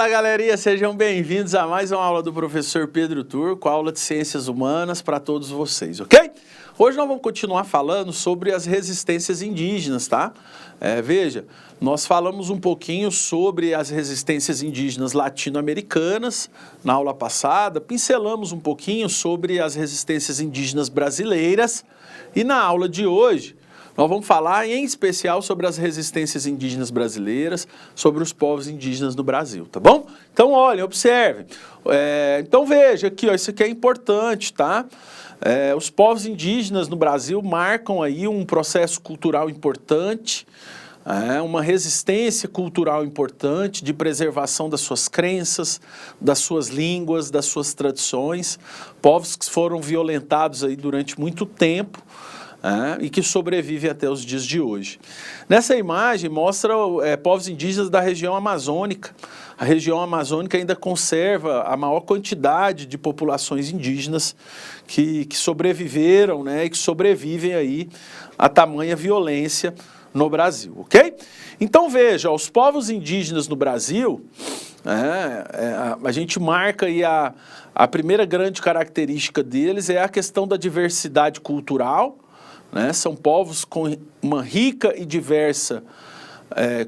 Fala, galerinha, sejam bem-vindos a mais uma aula do professor Pedro Turco, aula de Ciências Humanas para todos vocês, ok? Hoje nós vamos continuar falando sobre as resistências indígenas, tá? Veja, nós falamos um pouquinho sobre as resistências indígenas latino-americanas na aula passada, pincelamos um pouquinho sobre as resistências indígenas brasileiras e na aula de hoje nós vamos falar em especial sobre as resistências indígenas brasileiras, sobre os povos indígenas no Brasil, tá bom? Então, olhem, observem. Então, veja aqui, ó, isso aqui é importante, tá? Os povos indígenas no Brasil marcam aí um processo cultural importante, uma resistência cultural importante de preservação das suas crenças, das suas línguas, das suas tradições, povos que foram violentados aí durante muito tempo, e que sobrevive até os dias de hoje. Nessa imagem mostra povos indígenas da região amazônica. A região amazônica ainda conserva a maior quantidade de populações indígenas que sobreviveram, né, e que sobrevivem aí a tamanha violência no Brasil, ok? Então veja, os povos indígenas no Brasil, a gente marca aí a primeira grande característica deles é a questão da diversidade cultural, né? São povos com uma rica e diversa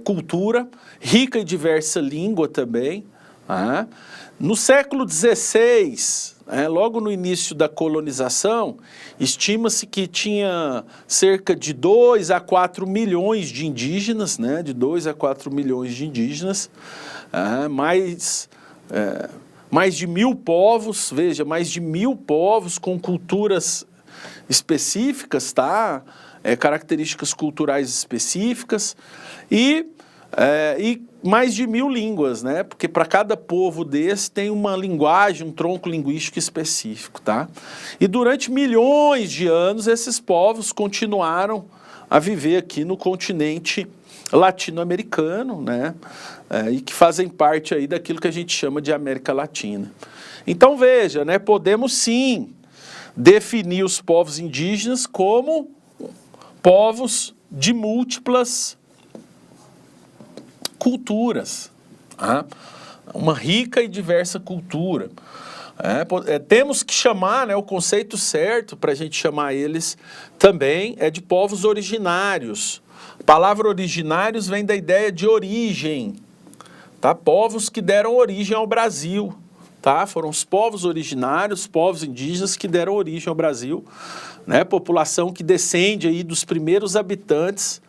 cultura, rica e diversa língua também. No século XVI, logo no início da colonização, estima-se que tinha cerca de 2 a 4 milhões de indígenas, né? De 2 a 4 milhões de indígenas, mais de 1.000 povos, veja, mais de 1.000 povos com culturas específicas, tá? Características culturais específicas e mais de 1.000 línguas, né? Porque para cada povo desse tem uma linguagem, um tronco linguístico específico, tá? E durante milhões de anos esses povos continuaram a viver aqui no continente latino-americano, né? E que fazem parte aí daquilo que a gente chama de América Latina. Então veja, né? Podemos sim definir os povos indígenas como povos de múltiplas culturas, uma rica e diversa cultura. Temos que chamar, né, o conceito certo para a gente chamar eles também é de povos originários. A palavra originários vem da ideia de origem, tá? Povos que deram origem ao Brasil. Tá? Foram os povos originários, povos indígenas que deram origem ao Brasil, né? População que descende aí dos primeiros habitantes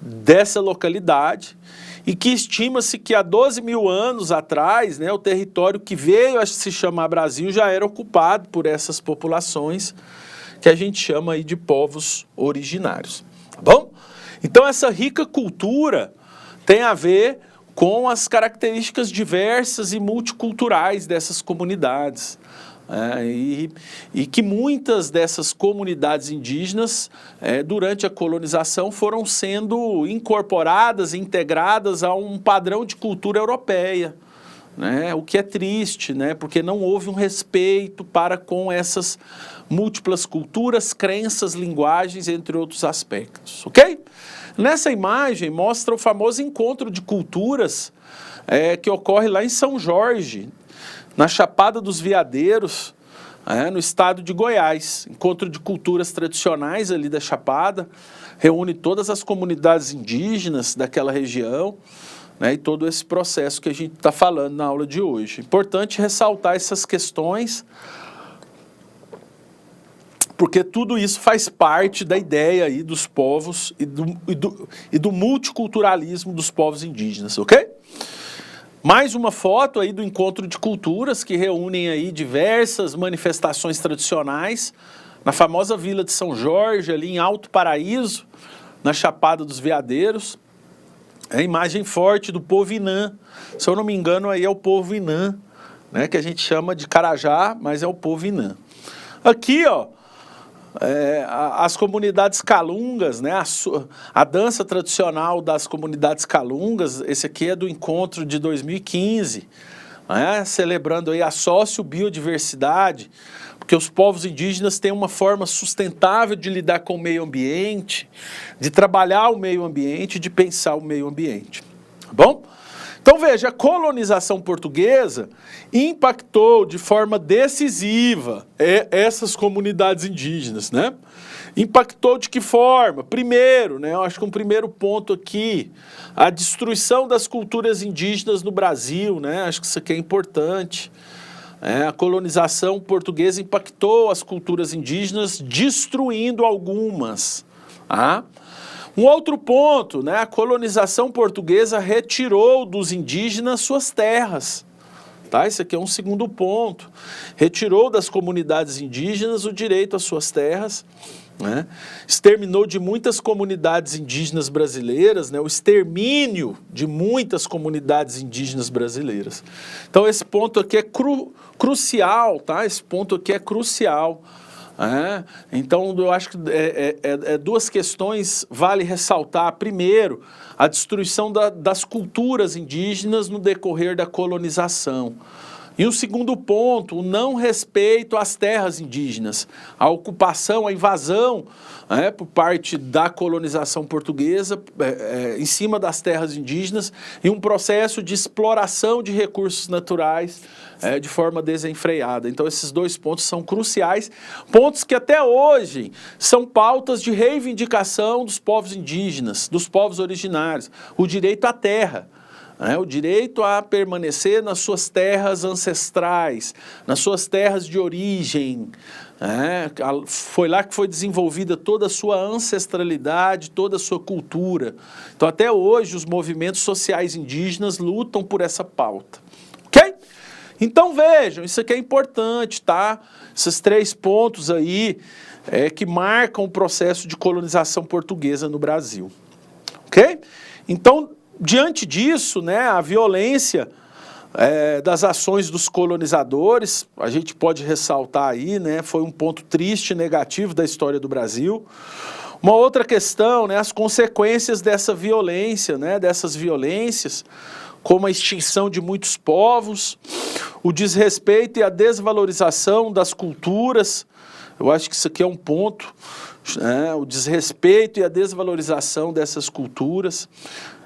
dessa localidade e que estima-se que há 12 mil anos atrás, né, o território que veio a se chamar Brasil já era ocupado por essas populações que a gente chama aí de povos originários, tá bom? Então essa rica cultura tem a ver com as características diversas e multiculturais dessas comunidades. E que muitas dessas comunidades indígenas, durante a colonização, foram sendo incorporadas, integradas a um padrão de cultura europeia, né? O que é triste, né? Porque não houve um respeito para com essas múltiplas culturas, crenças, linguagens, entre outros aspectos, ok? Nessa imagem mostra o famoso encontro de culturas que ocorre lá em São Jorge, na Chapada dos Veadeiros, no estado de Goiás. Encontro de culturas tradicionais ali da Chapada, reúne todas as comunidades indígenas daquela região, né, e todo esse processo que a gente está falando na aula de hoje. Importante ressaltar essas questões, porque tudo isso faz parte da ideia aí dos povos e do multiculturalismo dos povos indígenas, ok? Mais uma foto aí do encontro de culturas que reúnem aí diversas manifestações tradicionais na famosa Vila de São Jorge, ali em Alto Paraíso, na Chapada dos Veadeiros. É a imagem forte do povo Inã. Se eu não me engano, aí é o povo Inã, né, que a gente chama de Carajá, mas é o povo Inã. Aqui, ó, as comunidades calungas, né, a dança tradicional das comunidades calungas, esse aqui é do encontro de 2015, né, celebrando aí a sociobiodiversidade, porque os povos indígenas têm uma forma sustentável de lidar com o meio ambiente, de trabalhar o meio ambiente, de pensar o meio ambiente, tá bom? Então veja, a colonização portuguesa impactou de forma decisiva essas comunidades indígenas, né? Impactou de que forma? Primeiro, né, eu acho que um primeiro ponto aqui, a destruição das culturas indígenas no Brasil, né? Acho que isso aqui é importante. A colonização portuguesa impactou as culturas indígenas, destruindo algumas. Tá? Um outro ponto, né, a colonização portuguesa retirou dos indígenas suas terras. Tá? Esse aqui é um segundo ponto. Retirou das comunidades indígenas o direito às suas terras, né? Exterminou de muitas comunidades indígenas brasileiras, né? O extermínio de muitas comunidades indígenas brasileiras. Então esse ponto aqui é crucial, tá? Esse ponto aqui é crucial. Então eu acho que duas questões vale ressaltar. Primeiro, a destruição das culturas indígenas no decorrer da colonização. E o segundo ponto, o não respeito às terras indígenas, a ocupação, a invasão por parte da colonização portuguesa em cima das terras indígenas e um processo de exploração de recursos naturais de forma desenfreada. Então esses dois pontos são cruciais, pontos que até hoje são pautas de reivindicação dos povos indígenas, dos povos originários, o direito à terra. O direito a permanecer nas suas terras ancestrais, nas suas terras de origem. Foi lá que foi desenvolvida toda a sua ancestralidade, toda a sua cultura. Então, até hoje, os movimentos sociais indígenas lutam por essa pauta. Ok? Então, vejam, isso aqui é importante, tá? Esses três pontos aí que marcam o processo de colonização portuguesa no Brasil. Ok? Então, diante disso, né, a violência das ações dos colonizadores, a gente pode ressaltar aí, né, foi um ponto triste e negativo da história do Brasil. Uma outra questão, né, as consequências dessa violência, né, dessas violências, como a extinção de muitos povos, o desrespeito e a desvalorização das culturas. Eu acho que isso aqui é um ponto, o desrespeito e a desvalorização dessas culturas.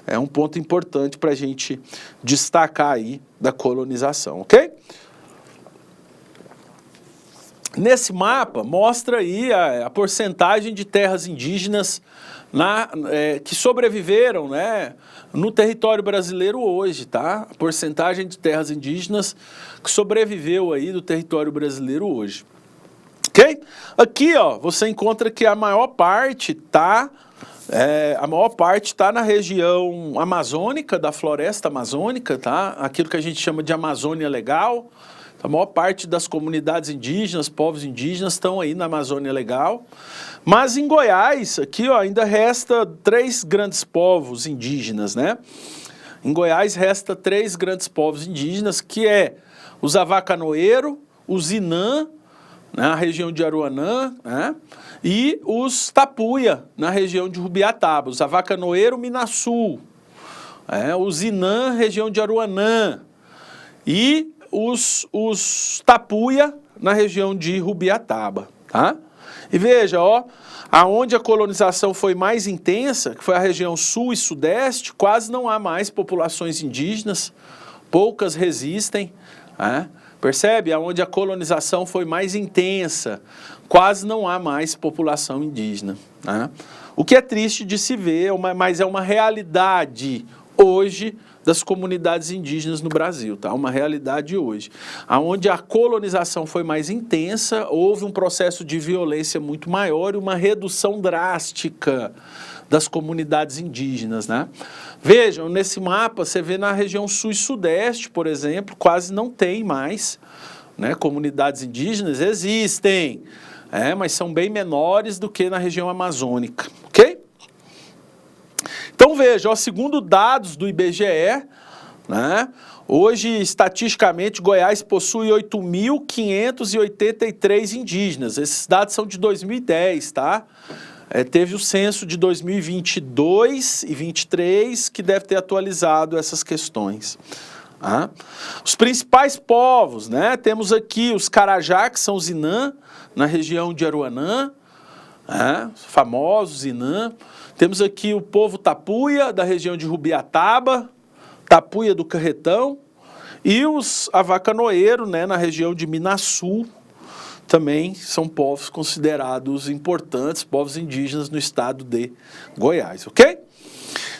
É um ponto importante para a gente destacar aí da colonização, ok? Nesse mapa mostra aí a porcentagem de terras indígenas que sobreviveram, né, no território brasileiro hoje, tá? A porcentagem de terras indígenas que sobreviveu aí do território brasileiro hoje, ok? Aqui, ó, você encontra que a maior parte está na região amazônica, da floresta amazônica, tá? Aquilo que a gente chama de Amazônia Legal. A maior parte das comunidades indígenas, povos indígenas, estão aí na Amazônia Legal. Mas em Goiás, aqui ó, ainda resta 3 grandes povos indígenas, né? Em Goiás resta 3 grandes povos indígenas, que é os Avacanoeiro, os Inã, na região de Aruanã, né? E os Tapuia, na região de Rubiataba, os Avacanoeiro, Minasul, os Inã, região de Aruanã, e os Tapuia, na região de Rubiataba, tá? E veja, ó, aonde a colonização foi mais intensa, que foi a região sul e sudeste, quase não há mais populações indígenas, poucas resistem, percebe? Aonde a colonização foi mais intensa, quase não há mais população indígena. O que é triste de se ver, mas é uma realidade hoje das comunidades indígenas no Brasil, tá? Uma realidade hoje. Aonde a colonização foi mais intensa, houve um processo de violência muito maior e uma redução drástica das comunidades indígenas, né? Vejam, nesse mapa, você vê na região sul e sudeste, por exemplo, quase não tem mais, né, comunidades indígenas. Existem, mas são bem menores do que na região amazônica, ok? Então veja, ó, segundo dados do IBGE, né, hoje, estatisticamente, Goiás possui 8.583 indígenas. Esses dados são de 2010, tá? Teve o censo de 2022 e 2023, que deve ter atualizado essas questões. Os principais povos, né? Temos aqui os Carajá, que são os Inã, na região de Aruanã, famosos Inã. Temos aqui o povo Tapuia, da região de Rubiataba, Tapuia do Carretão, e os avacanoeiros, né, na região de Minasul, também são povos considerados importantes, povos indígenas no estado de Goiás, ok?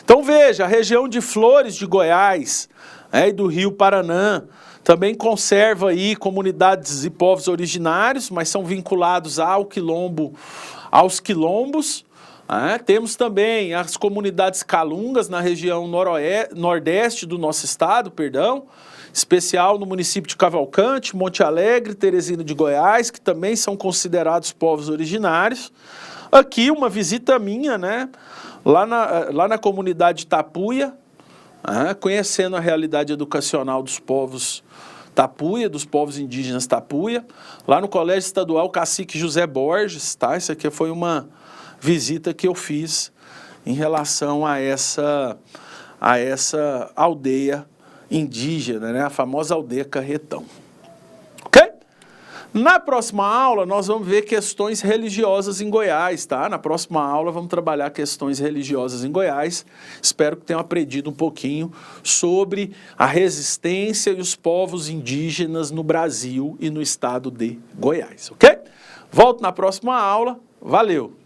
Então veja, a região de Flores de Goiás, e do Rio Paraná, também conserva aí comunidades e povos originários, mas são vinculados ao quilombo, aos quilombos. Temos também as comunidades calungas na região nordeste do nosso estado, especial no município de Cavalcante, Monte Alegre, Teresina de Goiás, que também são considerados povos originários. Aqui uma visita minha, né, lá na comunidade Tapuia, conhecendo a realidade educacional dos povos Tapuia, dos povos indígenas Tapuia, lá no Colégio Estadual Cacique José Borges, tá? Isso aqui foi uma visita que eu fiz em relação a essa aldeia indígena, né? A famosa aldeia Carretão. Ok? Na próxima aula, nós vamos ver questões religiosas em Goiás, tá? Na próxima aula, vamos trabalhar questões religiosas em Goiás. Espero que tenham aprendido um pouquinho sobre a resistência e os povos indígenas no Brasil e no estado de Goiás, ok? Volto na próxima aula. Valeu!